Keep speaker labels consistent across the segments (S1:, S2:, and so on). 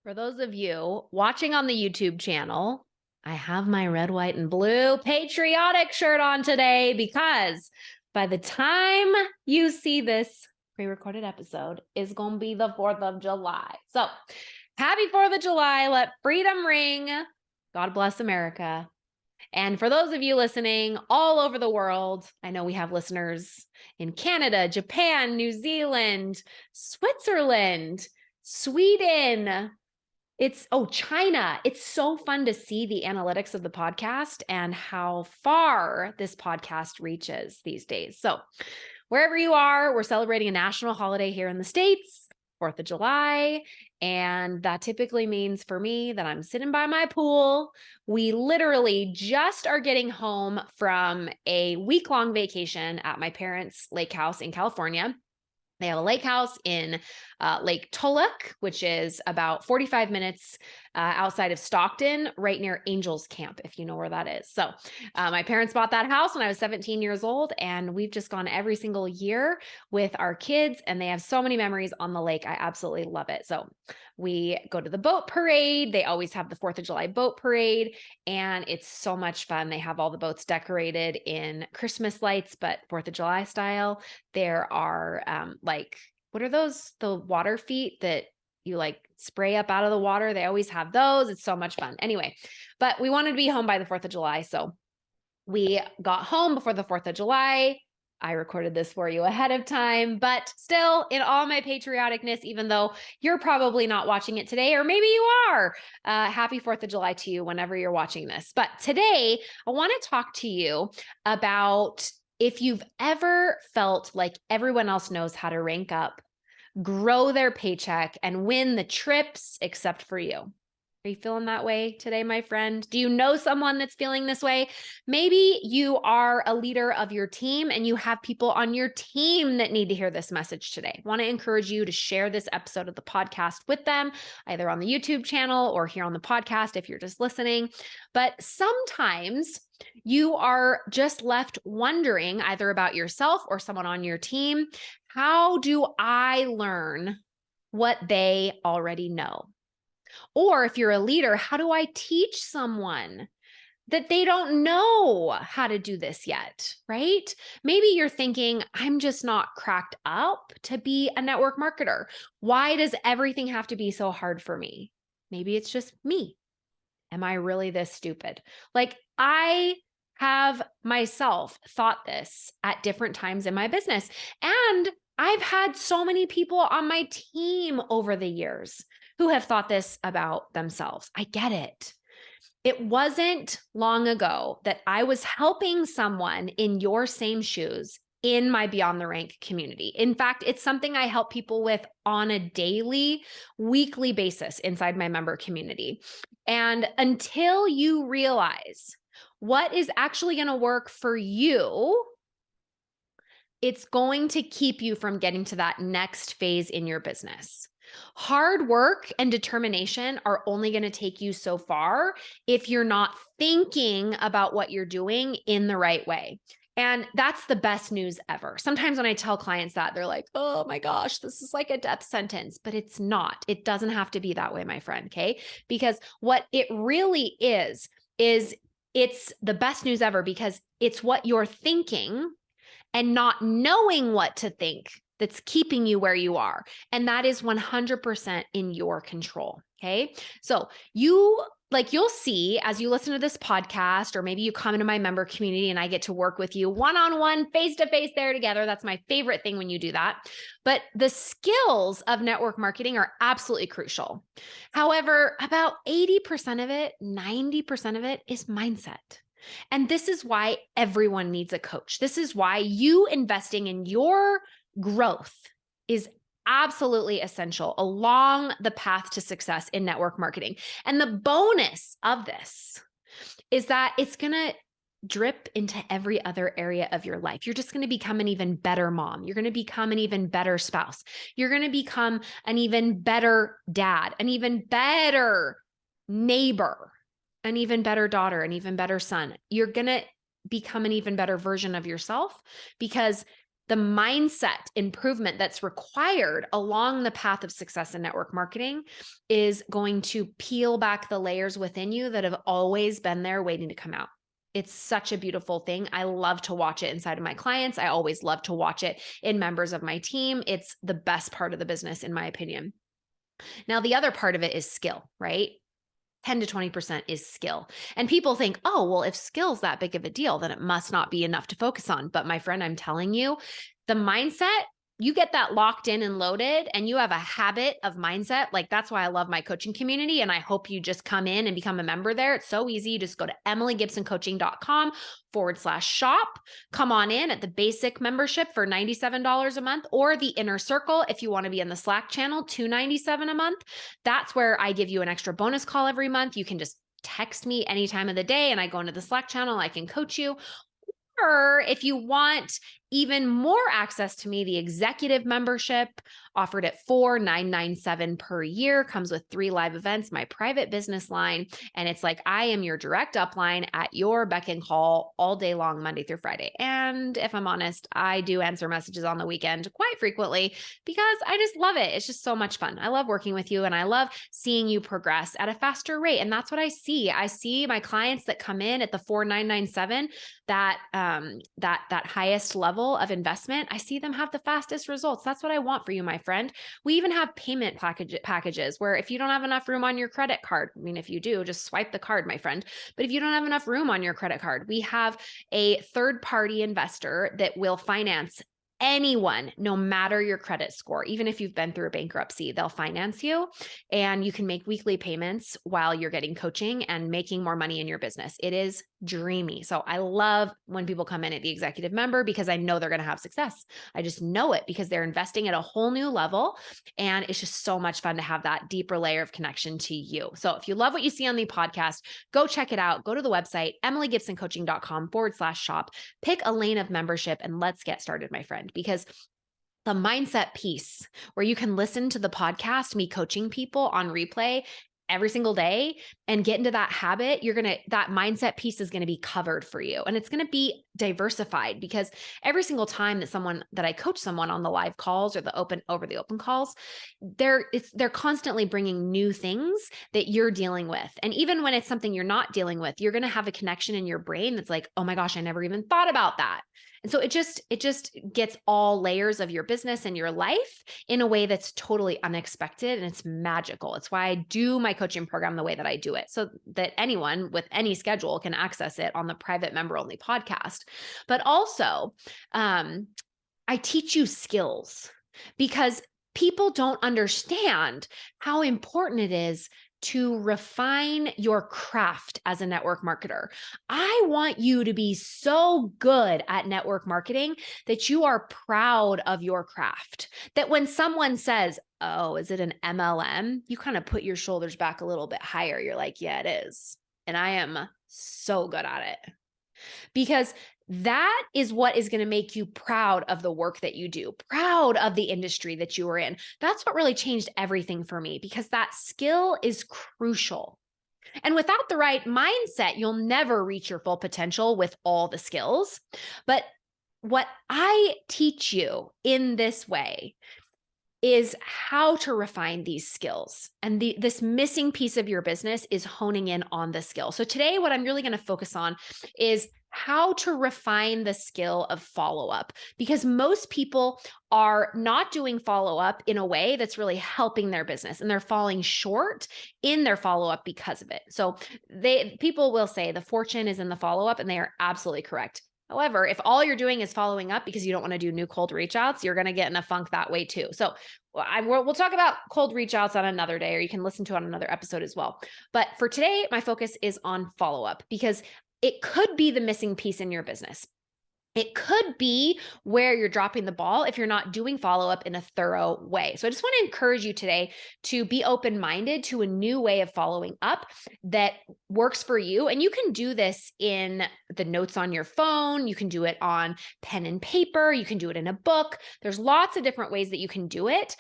S1: For those of you watching on the YouTube channel, I have my red, white, and blue patriotic shirt on today because by the time you see this pre-recorded episode is going to be the 4th of July. So happy 4th of July. Let freedom ring. God bless America. And for those of you listening all over the world, I know we have listeners in Canada, Japan, New Zealand, Switzerland, Sweden, China. It's so fun to see the analytics of the podcast and how far this podcast reaches these days. So wherever you are, we're celebrating a national holiday here in the States, 4th of July. And that typically means for me that I'm sitting by my pool. We literally just are getting home from a week-long vacation at my parents' lake house in California. They have a lake house in Lake Tulloch, which is about 45 minutes outside of Stockton, right near Angels Camp, if you know where that is. So my parents bought that house when I was 17 years old, and we've just gone every single year with our kids, and they have so many memories on the lake. I absolutely love it. So we go to the boat parade. They always have the 4th of July boat parade, and it's so much fun. They have all the boats decorated in Christmas lights, but 4th of July style. There are what are those? The water feet that you spray up out of the water. They always have those. It's so much fun. Anyway, but we wanted to be home by the 4th of July. So we got home before the 4th of July. I recorded this for you ahead of time, but still in all my patrioticness, even though you're probably not watching it today, or maybe you are, happy 4th of July to you whenever you're watching this. But today I want to talk to you about if you've ever felt like everyone else knows how to rank up, grow their paycheck, and win the trips except for you. Are you feeling that way today, my friend? Do you know someone that's feeling this way? Maybe you are a leader of your team and you have people on your team that need to hear this message today. I want to encourage you to share this episode of the podcast with them, either on the YouTube channel or here on the podcast if you're just listening. But sometimes you are just left wondering either about yourself or someone on your team, how do I learn what they already know? Or if you're a leader, how do I teach someone that they don't know how to do this yet, right? Maybe you're thinking, I'm just not cracked up to be a network marketer. Why does everything have to be so hard for me? Maybe it's just me. Am I really this stupid? I have myself thought this at different times in my business. And I've had so many people on my team over the years who have thought this about themselves. I get it. It wasn't long ago that I was helping someone in your same shoes in my Beyond the Rank community. In fact, it's something I help people with on a daily, weekly basis inside my member community. And until you realize what is actually going to work for you, it's going to keep you from getting to that next phase in your business. Hard work and determination are only going to take you so far if you're not thinking about what you're doing in the right way. And that's the best news ever. Sometimes when I tell clients that, they're like, oh my gosh, this is like a death sentence, but it's not. It doesn't have to be that way, my friend, okay? Because what it really is it's the best news ever because it's what you're thinking and not knowing what to think that's keeping you where you are. And that is 100% in your control. Okay. So you'll see as you listen to this podcast, or maybe you come into my member community and I get to work with you one-on-one, face-to-face there together. That's my favorite thing when you do that. But the skills of network marketing are absolutely crucial. However, about 80% of it, 90% of it is mindset. And this is why everyone needs a coach. This is why you investing in your growth is absolutely essential along the path to success in network marketing. And the bonus of this is that it's going to drip into every other area of your life. You're just going to become an even better mom. You're going to become an even better spouse. You're going to become an even better dad, an even better neighbor, an even better daughter, an even better son. You're going to become an even better version of yourself because the mindset improvement that's required along the path of success in network marketing is going to peel back the layers within you that have always been there waiting to come out. It's such a beautiful thing. I love to watch it inside of my clients. I always love to watch it in members of my team. It's the best part of the business, in my opinion. Now, the other part of it is skill, right? 10 to 20% is skill. And people think, oh, well, if skill's that big of a deal, then it must not be enough to focus on. But my friend, I'm telling you, the mindset, you get that locked in and loaded, and you have a habit of mindset. Like, that's why I love my coaching community. And I hope you just come in and become a member there. It's so easy. You just go to emilygibsoncoaching.com/shop. Come on in at the basic membership for $97 a month, or the inner circle if you want to be in the Slack channel, $297 a month. That's where I give you an extra bonus call every month. You can just text me any time of the day and I go into the Slack channel. I can coach you. Or if you want even more access to me, the executive membership offered at $4,997 per year, comes with 3 live events, my private business line. And it's like, I am your direct upline at your beck and call all day long, Monday through Friday. And if I'm honest, I do answer messages on the weekend quite frequently because I just love it. It's just so much fun. I love working with you and I love seeing you progress at a faster rate. And that's what I see. I see my clients that come in at the $4,997, that highest level of investment, I see them have the fastest results. That's what I want for you, my friend. We even have payment packages where if you don't have enough room on your credit card, I mean, if you do, just swipe the card, my friend. But if you don't have enough room on your credit card, we have a third-party investor that will finance anyone, no matter your credit score. Even if you've been through a bankruptcy, they'll finance you and you can make weekly payments while you're getting coaching and making more money in your business. It is dreamy. So I love when people come in at the executive member because I know they're going to have success. I just know it because they're investing at a whole new level. And it's just so much fun to have that deeper layer of connection to you. So if you love what you see on the podcast, go check it out. Go to the website, emilygibsoncoaching.com/shop, pick a lane of membership and let's get started, my friend. Because the mindset piece where you can listen to the podcast, me coaching people on replay every single day and get into that habit, that mindset piece is going to be covered for you. And it's going to be diversified because every single time that I coach someone on the live calls or the open calls, they're constantly bringing new things that you're dealing with. And even when it's something you're not dealing with, you're going to have a connection in your brain that's like, oh my gosh, I never even thought about that. And so it just gets all layers of your business and your life in a way that's totally unexpected and it's magical. It's why I do my coaching program the way that I do it, so that anyone with any schedule can access it on the private member only podcast. But also, I teach you skills because people don't understand how important it is to refine your craft as a network marketer. I want you to be so good at network marketing that you are proud of your craft. That when someone says, oh, is it an MLM? You kind of put your shoulders back a little bit higher. You're like, yeah, it is. And I am so good at it. Because that is what is going to make you proud of the work that you do, proud of the industry that you are in. That's what really changed everything for me because that skill is crucial. And without the right mindset, you'll never reach your full potential with all the skills. But what I teach you in this way is how to refine these skills. And this missing piece of your business is honing in on the skill. So today, what I'm really going to focus on is how to refine the skill of follow-up, because most people are not doing follow-up in a way that's really helping their business, and they're falling short in their follow-up because of it. So people will say the fortune is in the follow-up, and they are absolutely correct. However, if all you're doing is following up because you don't want to do new cold reach outs, you're going to get in a funk that way too. So we'll talk about cold reach outs on another day, or you can listen to it on another episode as well. But for today, my focus is on follow-up because it could be the missing piece in your business. It could be where you're dropping the ball if you're not doing follow-up in a thorough way. So I just want to encourage you today to be open-minded to a new way of following up that works for you. And you can do this in the notes on your phone. You can do it on pen and paper. You can do it in a book. There's lots of different ways that you can do it.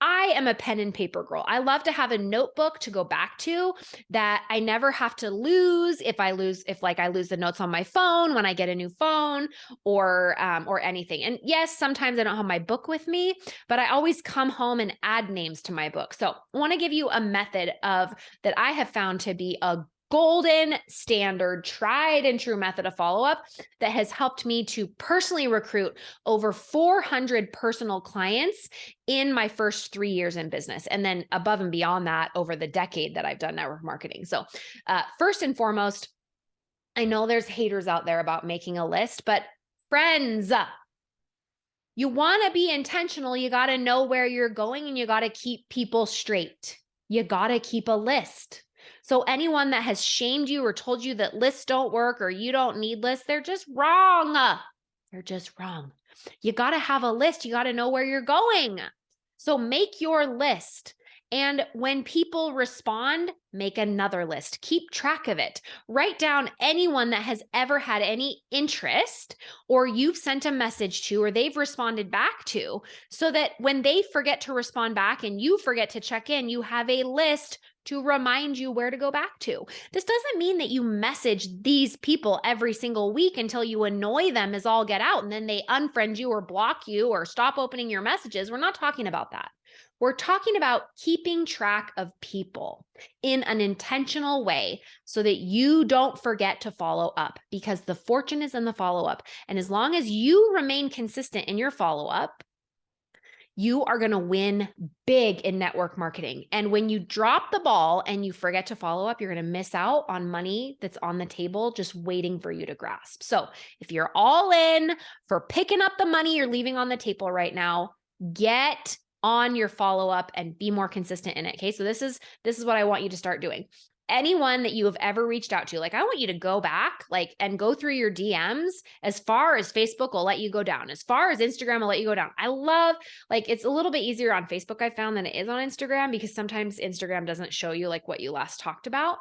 S1: I am a pen and paper girl. I love to have a notebook to go back to that I never have to lose. If I lose the notes on my phone when I get a new phone or anything. And yes, sometimes I don't have my book with me, but I always come home and add names to my book. So I want to give you a method that I have found to be a golden standard, tried and true method of follow-up that has helped me to personally recruit over 400 personal clients in my first 3 years in business. And then above and beyond that, over the decade that I've done network marketing. So first and foremost, I know there's haters out there about making a list, but friends, you want to be intentional. You got to know where you're going and you got to keep people straight. You got to keep a list. So anyone that has shamed you or told you that lists don't work or you don't need lists, they're just wrong. They're just wrong. You got to have a list. You got to know where you're going. So make your list. And when people respond, make another list. Keep track of it. Write down anyone that has ever had any interest or you've sent a message to or they've responded back to, so that when they forget to respond back and you forget to check in, you have a list to remind you where to go back to. This doesn't mean that you message these people every single week until you annoy them as all get out and then they unfriend you or block you or stop opening your messages. We're not talking about that. We're talking about keeping track of people in an intentional way so that you don't forget to follow up, because the fortune is in the follow-up. And as long as you remain consistent in your follow-up, you are going to win big in network marketing. And when you drop the ball and you forget to follow up, you're going to miss out on money that's on the table just waiting for you to grasp. So if you're all in for picking up the money you're leaving on the table right now, get on your follow-up and be more consistent in it. Okay. So this is what I want you to start doing. Anyone that you have ever reached out to, like, I want you to go back, and go through your DMs. As far as Facebook will let you go down, as far as Instagram will let you go down. I love, it's a little bit easier on Facebook, I found, than it is on Instagram, because sometimes Instagram doesn't show you what you last talked about.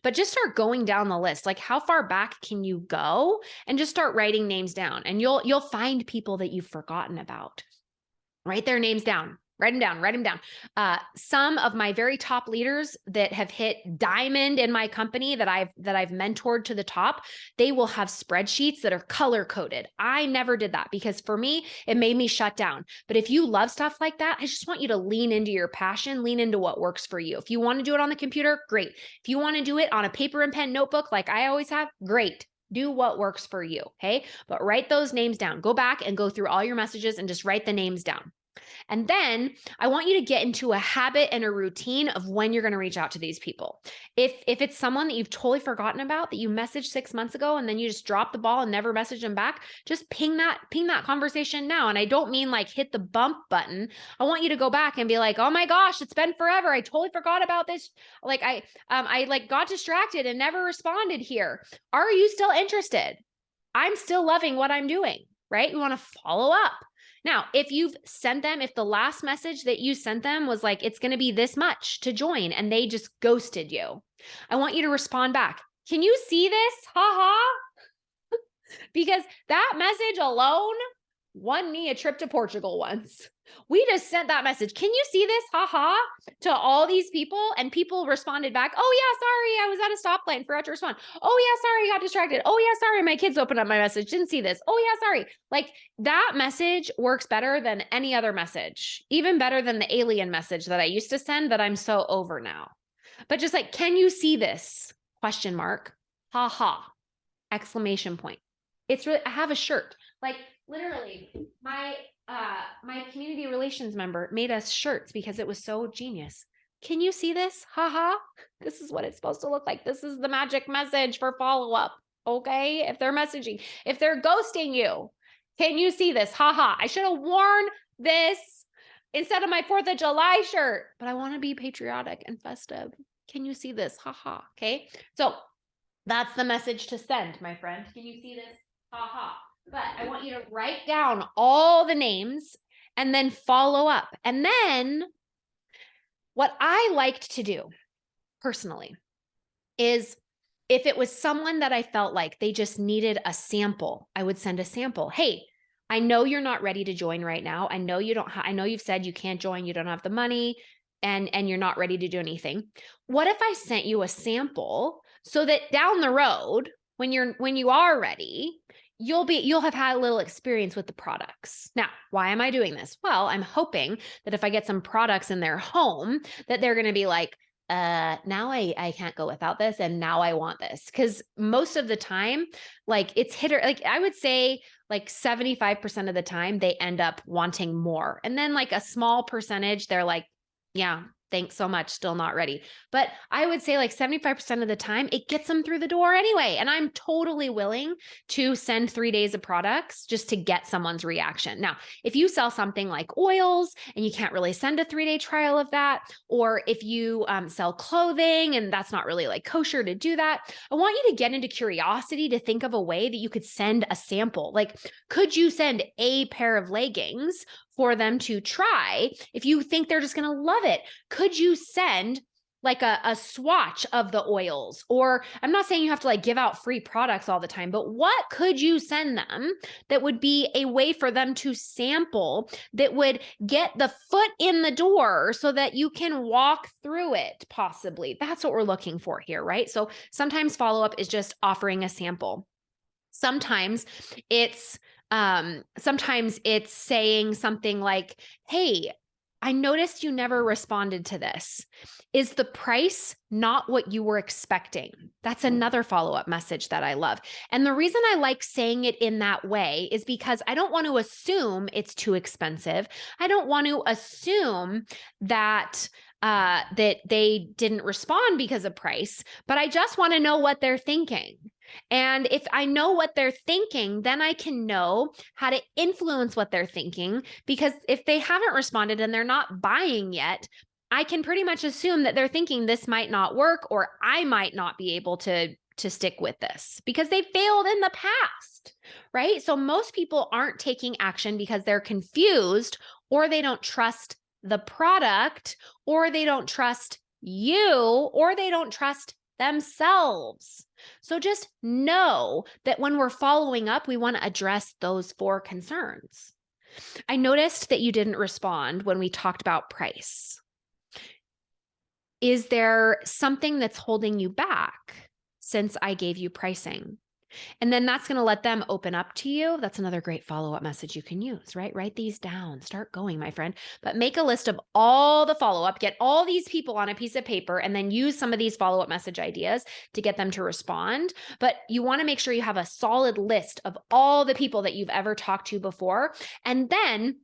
S1: But just start going down the list. How far back can you go? And just start writing names down, and you'll find people that you've forgotten about. Write their names down. Write them down. Some of my very top leaders that have hit diamond in my company that I've mentored to the top, they will have spreadsheets that are color coded. I never did that because for me, it made me shut down. But if you love stuff like that, I just want you to lean into your passion, lean into what works for you. If you want to do it on the computer, great. If you want to do it on a paper and pen notebook like I always have, great. Do what works for you, okay? But write those names down. Go back and go through all your messages and just write the names down. And then I want you to get into a habit and a routine of when you're going to reach out to these people. If it's someone that you've totally forgotten about, that you messaged 6 months ago and then you just drop the ball and never message them back, just ping that conversation now. And I don't mean hit the bump button. I want you to go back and be like, oh my gosh, it's been forever. I totally forgot about this. I got distracted and never responded here. Are you still interested? I'm still loving what I'm doing, right? You want to follow up. Now, if you've sent them, if the last message that you sent them was it's going to be this much to join and they just ghosted you, I want you to respond back. Can you see this? Ha. Because that message alone won me a trip to Portugal once. We just sent that message. Can you see this? To all these people, and people responded back. Oh yeah, sorry, I was at a stoplight and forgot to respond. Oh yeah, sorry, I got distracted. Oh yeah, sorry, my kids opened up my message, didn't see this. Oh yeah, sorry. That message works better than any other message, even better than the alien message that I used to send that I'm so over now. But just can you see this? Question mark. Exclamation point. It's really, I have a shirt. Literally, my community relations member made us shirts because it was so genius. Can you see this? This is what it's supposed to look like. This is the magic message for follow-up. Okay. If they're messaging, if they're ghosting you, can you see this? I should have worn this instead of my 4th of July shirt, but I want to be patriotic and festive. Can you see this? Okay. So that's the message to send, my friend. Can you see this? But I want you to write down all the names and then follow up. And then what I liked to do personally is, if it was someone that I felt like they just needed a sample, I would send a sample. Hey, I know you're not ready to join right now. I know you don't I know you've said you can't join, you don't have the money, and you're not ready to do anything. What if I sent you a sample so that down the road, when you are ready, you'll have had a little experience with the products. Now, why am I doing this? Well, I'm hoping that if I get some products in their home, that they're going to be like, now I can't go without this, and now I want this. Because most of the time, like it's hit or like I would say like 75% of the time they end up wanting more. And then like a small percentage, they're like, yeah, thanks so much, still not ready. But I would say like 75% of the time, it gets them through the door anyway. And I'm totally willing to send 3 days of products just to get someone's reaction. Now, if you sell something like oils and you can't really send a 3-day trial of that, or if you sell clothing and that's not really like kosher to do that, I want you to get into curiosity to think of a way that you could send a sample. Like, could you send a pair of leggings for them to try if you think they're just going to love it? Could you send like a swatch of the oils? Or I'm not saying you have to like give out free products all the time, but what could you send them that would be a way for them to sample that would get the foot in the door so that you can walk through it possibly? That's what we're looking for here, right? So sometimes follow-up is just offering a sample. Sometimes it's saying something like, hey, I noticed you never responded to this. Is the price not what you were expecting? That's another follow-up message that I love. And the reason I like saying it in that way is because I don't want to assume it's too expensive. I don't want to assume that that they didn't respond because of price, but I just want to know what they're thinking. And if I know what they're thinking, then I can know how to influence what they're thinking. Because if they haven't responded and they're not buying yet, I can pretty much assume that they're thinking this might not work, or I might not be able to stick with this because they failed in the past, right? So most people aren't taking action because they're confused, or they don't trust the product, or they don't trust you, or they don't trust themselves. So just know that when we're following up, we want to address those 4 concerns. I noticed that you didn't respond when we talked about price. Is there something that's holding you back since I gave you pricing? And then that's going to let them open up to you. That's another great follow-up message you can use, right? Write these down. Start going, my friend. But make a list of all the follow-up. Get all these people on a piece of paper and then use some of these follow-up message ideas to get them to respond. But you want to make sure you have a solid list of all the people that you've ever talked to before. And then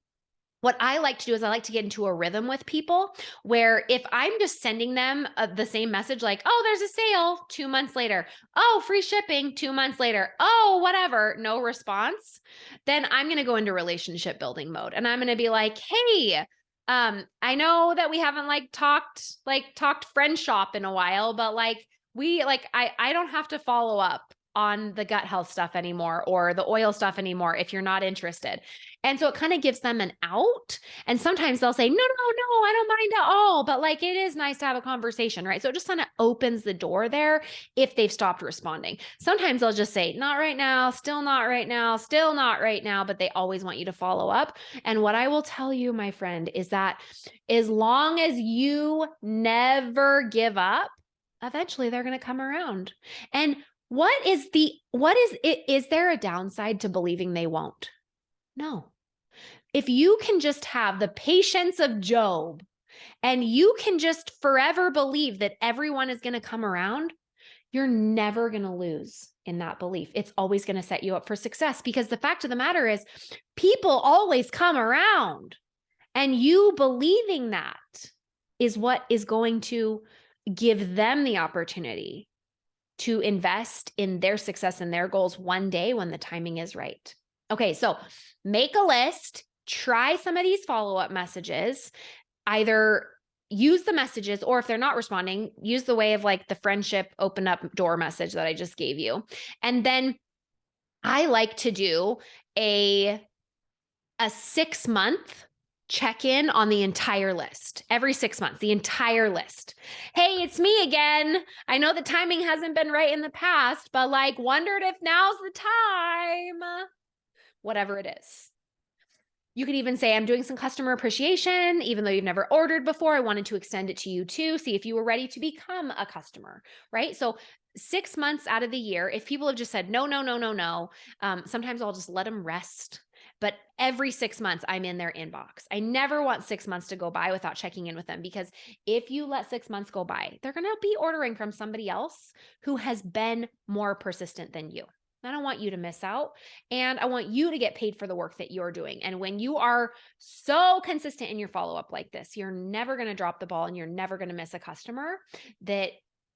S1: what I like to do is I like to get into a rhythm with people where if I'm just sending them the same message, like, oh, there's a sale 2 months later. Oh, free shipping 2 months later. Oh, whatever, no response. Then I'm going to go into relationship building mode. And I'm going to be like, hey, I know that we haven't talked friend shop in a while, but I don't have to follow up on the gut health stuff anymore or the oil stuff anymore if you're not interested. And so it kind of gives them an out. And sometimes they'll say, no, I don't mind at all. But like, it is nice to have a conversation, right? So it just kind of opens the door there if they've stopped responding. Sometimes they'll just say, not right now, still not right now, still not right now, but they always want you to follow up. And what I will tell you, my friend, is that as long as you never give up, eventually they're going to come around. And is there a downside to believing they won't? No. If you can just have the patience of Job and you can just forever believe that everyone is going to come around, you're never going to lose in that belief. It's always going to set you up for success because the fact of the matter is people always come around, and you believing that is what is going to give them the opportunity to invest in their success and their goals one day when the timing is right. Okay, so make a list, try some of these follow-up messages, either use the messages, or if they're not responding, use the way of like the friendship open up door message that I just gave you. And then I like to do a 6-month check-in on the entire list. Every 6 months, the entire list. Hey, it's me again. I know the timing hasn't been right in the past, but like wondered if now's the time. Whatever it is. You could even say, I'm doing some customer appreciation, even though you've never ordered before. I wanted to extend it to you too, see if you were ready to become a customer, right? So 6 months out of the year, if people have just said, no, no, no, no, no, sometimes I'll just let them rest. But every 6 months, I'm in their inbox. I never want 6 months to go by without checking in with them, because if you let 6 months go by, they're going to be ordering from somebody else who has been more persistent than you. I don't want you to miss out. And I want you to get paid for the work that you're doing. And when you are so consistent in your follow up like this, you're never going to drop the ball and you're never going to miss a customer that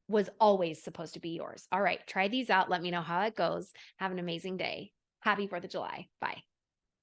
S1: was always supposed to be yours. All right, try these out. Let me know how it goes. Have an amazing day. Happy 4th of July. Bye.